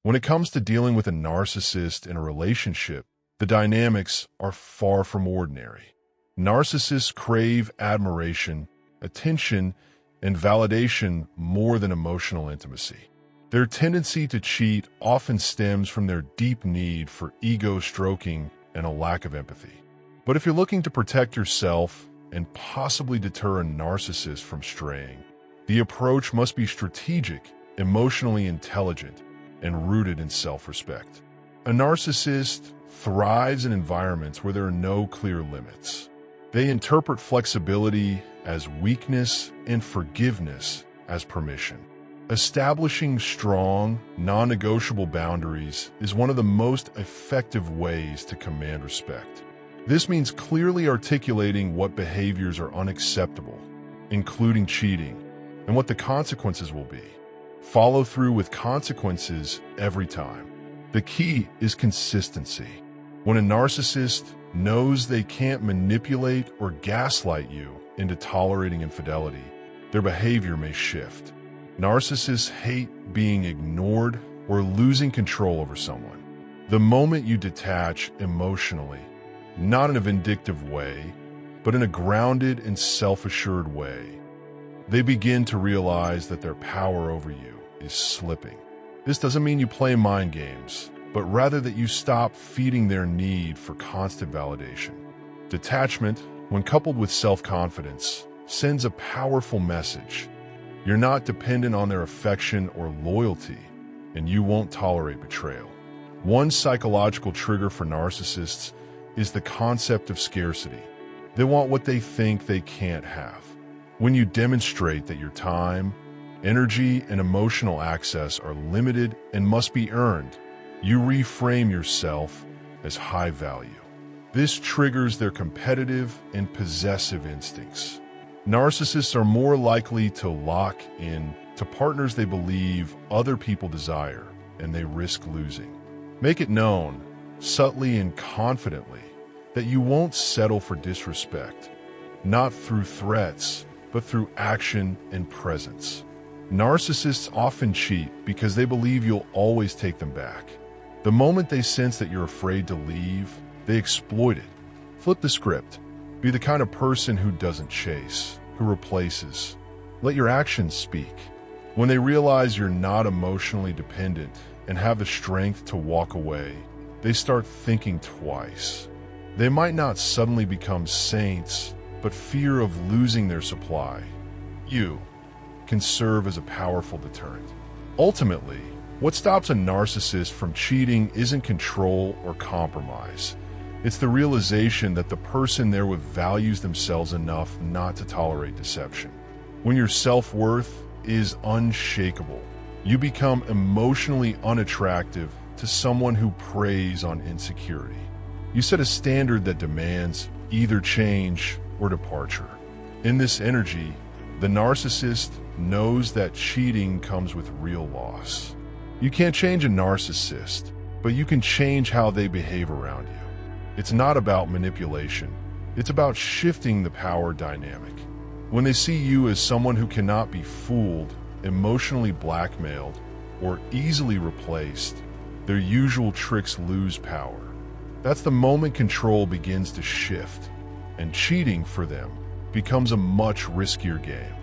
When it comes to dealing with a narcissist in a relationship, the dynamics are far from ordinary. Narcissists crave admiration, attention, and validation more than emotional intimacy. Their tendency to cheat often stems from their deep need for ego stroking and a lack of empathy. But if you're looking to protect yourself and possibly deter a narcissist from straying, the approach must be strategic, emotionally intelligent, and rooted in self-respect. A narcissist thrives in environments where there are no clear limits. They interpret flexibility as weakness and forgiveness as permission. Establishing strong, non-negotiable boundaries is one of the most effective ways to command respect. This means clearly articulating what behaviors are unacceptable, including cheating, and what the consequences will be. Follow through with consequences every time. The key is consistency. When a narcissist knows they can't manipulate or gaslight you into tolerating infidelity, their behavior may shift. Narcissists hate being ignored or losing control over someone. The moment you detach emotionally, not in a vindictive way, but in a grounded and self-assured way, they begin to realize that their power over you is slipping. This doesn't mean you play mind games, but rather that you stop feeding their need for constant validation. Detachment, when coupled with self-confidence, sends a powerful message. You're not dependent on their affection or loyalty, and you won't tolerate betrayal. One psychological trigger for narcissists is the concept of scarcity. They want what they think they can't have. When you demonstrate that your time, energy, and emotional access are limited and must be earned, you reframe yourself as high value. This triggers their competitive and possessive instincts. Narcissists are more likely to lock in to partners they believe other people desire and they risk losing. Make it known, subtly and confidently, that you won't settle for disrespect, not through threats, but through action and presence. Narcissists often cheat because they believe you'll always take them back. The moment they sense that you're afraid to leave, they exploit it. Flip the script. Be the kind of person who doesn't chase, who replaces. Let your actions speak. When they realize you're not emotionally dependent and have the strength to walk away, they start thinking twice. They might not suddenly become saints, but fear of losing their supply, you, can serve as a powerful deterrent. Ultimately, what stops a narcissist from cheating isn't control or compromise. It's the realization that the person they're with values themselves enough not to tolerate deception. When your self-worth is unshakable, you become emotionally unattractive to someone who preys on insecurity. You set a standard that demands either change or departure. In this energy, the narcissist knows that cheating comes with real loss. You can't change a narcissist, but you can change how they behave around you. It's not about manipulation. It's about shifting the power dynamic. When they see you as someone who cannot be fooled, emotionally blackmailed, or easily replaced, their usual tricks lose power. That's the moment control begins to shift, and cheating for them becomes a much riskier game.